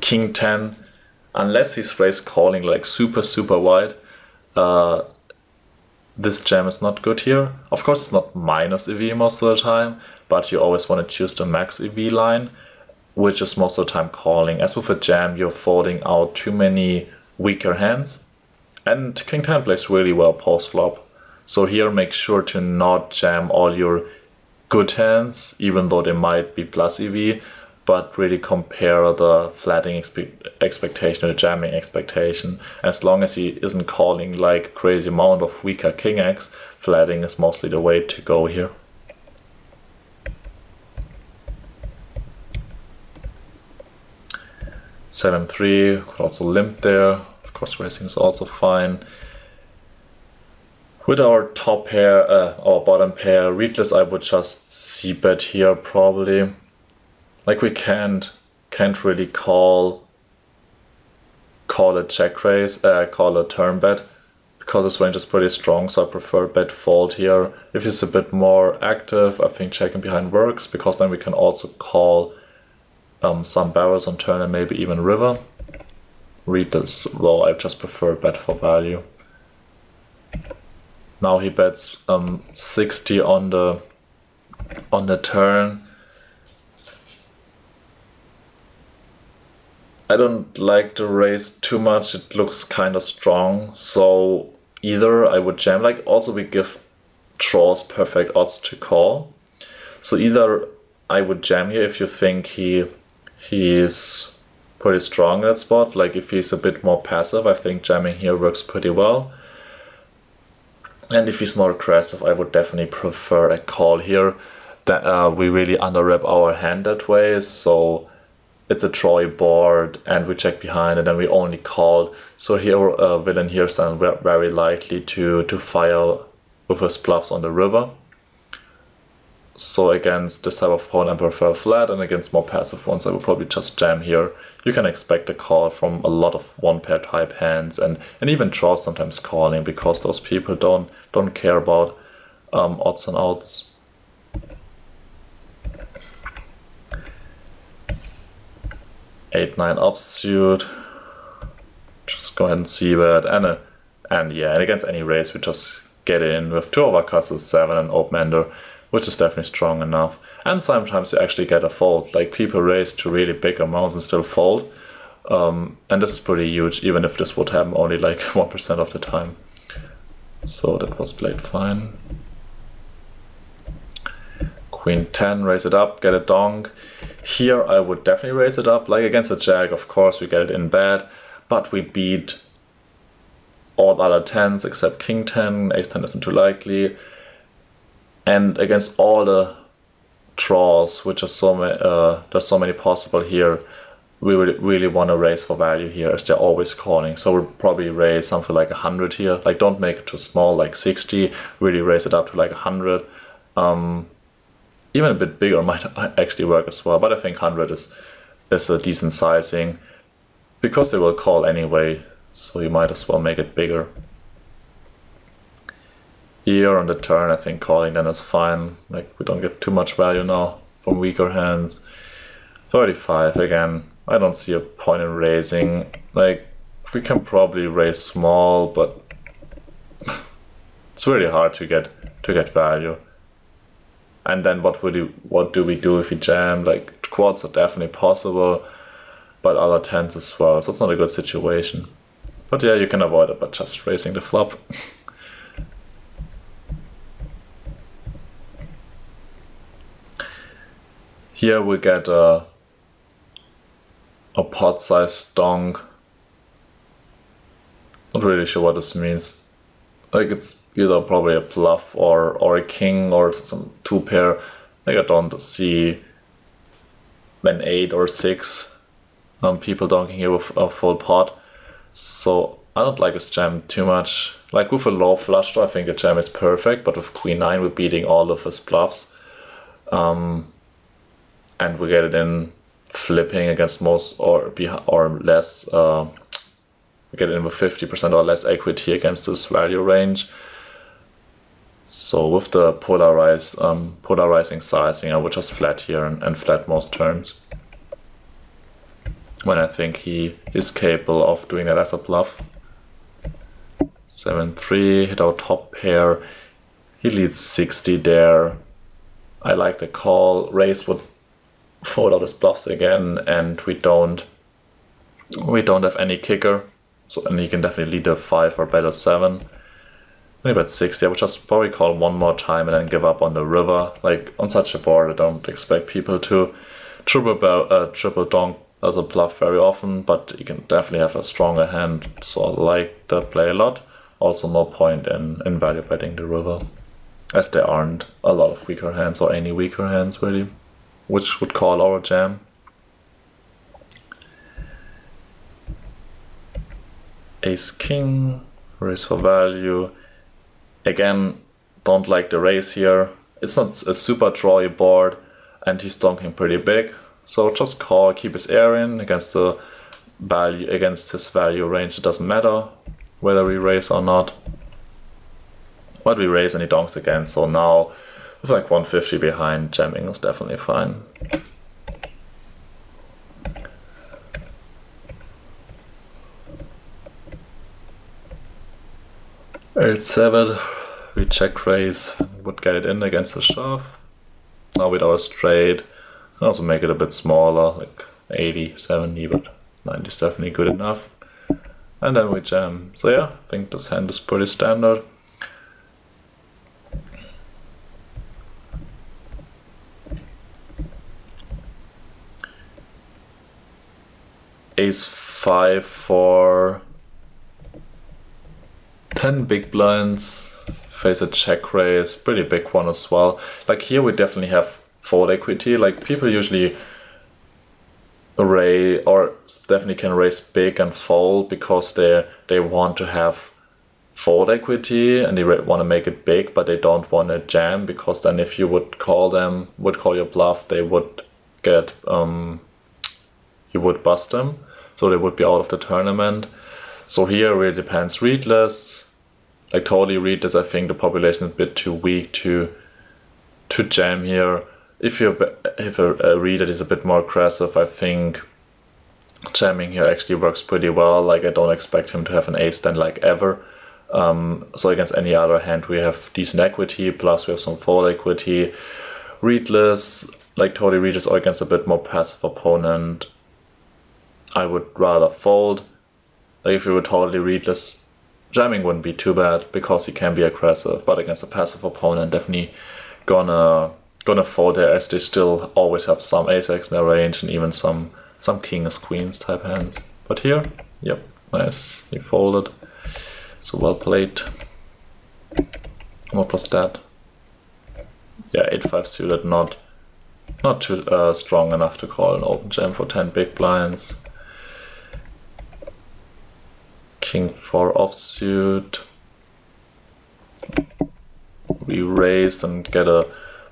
king 10, unless he's raised calling like super wide, this jam is not good here. Of course it's not minus EV most of the time, but you always want to choose the max EV line, which is most of the time calling. As with a jam, you're folding out too many weaker hands, and king 10 plays really well post flop. So here make sure to not jam all your good hands, even though they might be plus EV, but really compare the flatting expectation to the jamming expectation. As long as he isn't calling like crazy amount of weaker king X, flatting is mostly the way to go here. Seven three, could also limp there. Of course, raising is also fine. With our top pair, our bottom pair, readless, I would just c-bet here probably. Like we can't really call a check raise, call a turn bet, because his range is pretty strong. So I prefer bet fold here. If he's a bit more active, I think checking behind works, because then we can also call some barrels on turn and maybe even river. Read this, though I just prefer bet for value. Now he bets 60 on the turn. I don't like the raise too much, it looks kind of strong, so either I would jam, like also we give draws perfect odds to call, so either I would jam here if you think he is pretty strong in that spot. Like if he's a bit more passive, I think jamming here works pretty well, and if he's more aggressive, I would definitely prefer a call here. That we really underwrap our hand that way, so it's a Troy board and we check behind and then we only call. So here villain here is then very likely to fire with his bluffs on the river. So against this type of opponent I prefer flat, and against more passive ones I would probably just jam here. You can expect a call from a lot of one pair type hands, and even draws sometimes calling, because those people don't care about odds and outs. Eight, nine offsuit. Just go ahead and see that, and against any raise we just get in with two overcuts with 7 and open ender, which is definitely strong enough. And sometimes you actually get a fold, like people raise to really big amounts and still fold, and this is pretty huge, even if this would happen only like 1% of the time. So that was played fine. Queen 10, raise it up, get a donk. Here I would definitely raise it up. Like against a jack, of course we get it in bad, but we beat all other 10s except king 10, ace 10 isn't too likely. And against all the draws, which are there's so many possible here, we would really want to raise for value here, as they're always calling. So we'll probably raise something like 100 here. Like don't make it too small, like 60, really raise it up to like 100. Even a bit bigger might actually work as well, but I think 100 is a decent sizing, because they will call anyway, so you might as well make it bigger. Here on the turn I think calling then is fine, like we don't get too much value now from weaker hands. 35 again, I don't see a point in raising. Like we can probably raise small, but it's really hard to get value. And then what do we do if we jam? Like quads are definitely possible, but other 10s as well, so it's not a good situation. But yeah, you can avoid it by just raising the flop. Here we get a pot-sized donk. Not really sure what this means. Like it's either probably a bluff or a king or some two pair. Like I don't see an 8 or 6 people donking here with a full pot. So I don't like this jam too much. Like with a low flush draw, I think a jam is perfect, but with queen 9 we're beating all of his bluffs. And we get it in flipping against most or less. We get it in with 50% or less equity against this value range. So with the polarizing sizing, I would just flat here and flat most turns. when I think he is capable of doing that as a bluff. 7-3, hit our top pair. He leads 60 there. I like the call. Raise would fold out his bluffs again, and we don't have any kicker. So, and he can definitely lead a 5 or better 7. Maybe at 60, I would just probably call one more time and then give up on the river. Like on such a board, I don't expect people to triple donk as a bluff very often, but you can definitely have a stronger hand. So I like that play a lot. Also no point in value betting the river, as there aren't a lot of weaker hands or any weaker hands really, which would call our jam. Ace king, raise for value. Again, don't like the raise here. It's not a super drawy board, and he's donking pretty big. So just call, keep his air in against the value, against his value range. It doesn't matter whether we raise or not. But we raise and he donks again. So now it's like 150 behind. Jamming is definitely fine. Eight, 7. We check raise, would get it in against the shove. Now with our straight, can also make it a bit smaller, like 80, 70, but 90 is definitely good enough. And then we jam. So yeah, I think this hand is pretty standard. Ace 5 for 10 big blinds. Face a check raise, pretty big one as well. Like here we definitely have fold equity. Like people usually raise, or definitely can raise big and fold because they want to have fold equity and they want to make it big, but they don't want to jam, because then if you would call your bluff, they would get you would bust them, so they would be out of the tournament. So here it really depends. Readless. Like totally read this, I think the population is a bit too weak to jam here. If a reader is a bit more aggressive, I think jamming here actually works pretty well. Like I don't expect him to have an ace then like ever. So against any other hand we have decent equity, plus we have some fold equity. Readless, like totally readless, or against a bit more passive opponent, I would rather fold. Like if you were totally readless, jamming wouldn't be too bad because he can be aggressive, but against a passive opponent, definitely gonna fold there, as they still always have some ace-x in their range and even some kings, queens type hands. But here, yep, nice, he folded, so well played. What was that? Yeah, 8-5 suited, not too strong enough to call an open jam for 10 big blinds. King 4 offsuit. We raise and get a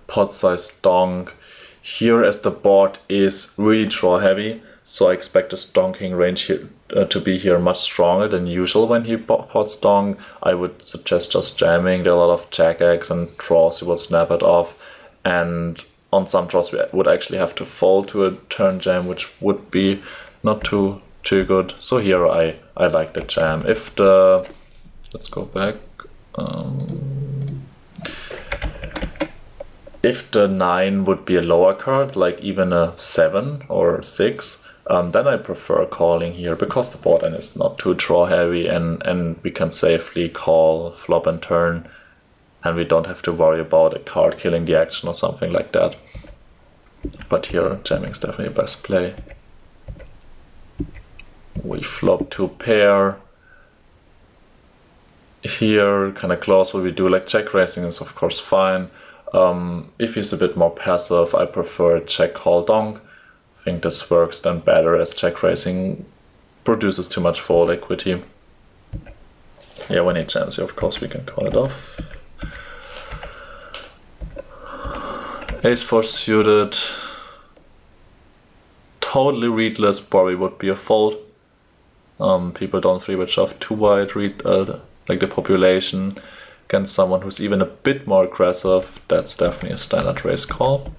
pot-sized donk. Here, as the board is really draw heavy, so I expect the donking range here to be here much stronger than usual when he pots donk. I would suggest just jamming. There are a lot of jack-eggs and draws, you will snap it off, and on some draws we would actually have to fold to a turn jam, which would be not too good. So here I like the jam. If the, let's go back, if the 9 would be a lower card, like even a 7 or 6, then I prefer calling here, because the board then is not too draw heavy, and we can safely call flop and turn, and we don't have to worry about a card killing the action or something like that. But here jamming is definitely the best play. We flop 2 pair. Here, kind of close, what we do, like check raising is of course fine. If he's a bit more passive, I prefer check call donk. I think this works then better, as check raising produces too much fold equity. Yeah, when he jams here, of course we can call it off. Ace 4 suited. Totally readless probably would be a fold. People don't 3-bet shove too wide, like the population. Against someone who's even a bit more aggressive, that's definitely a standard raise call.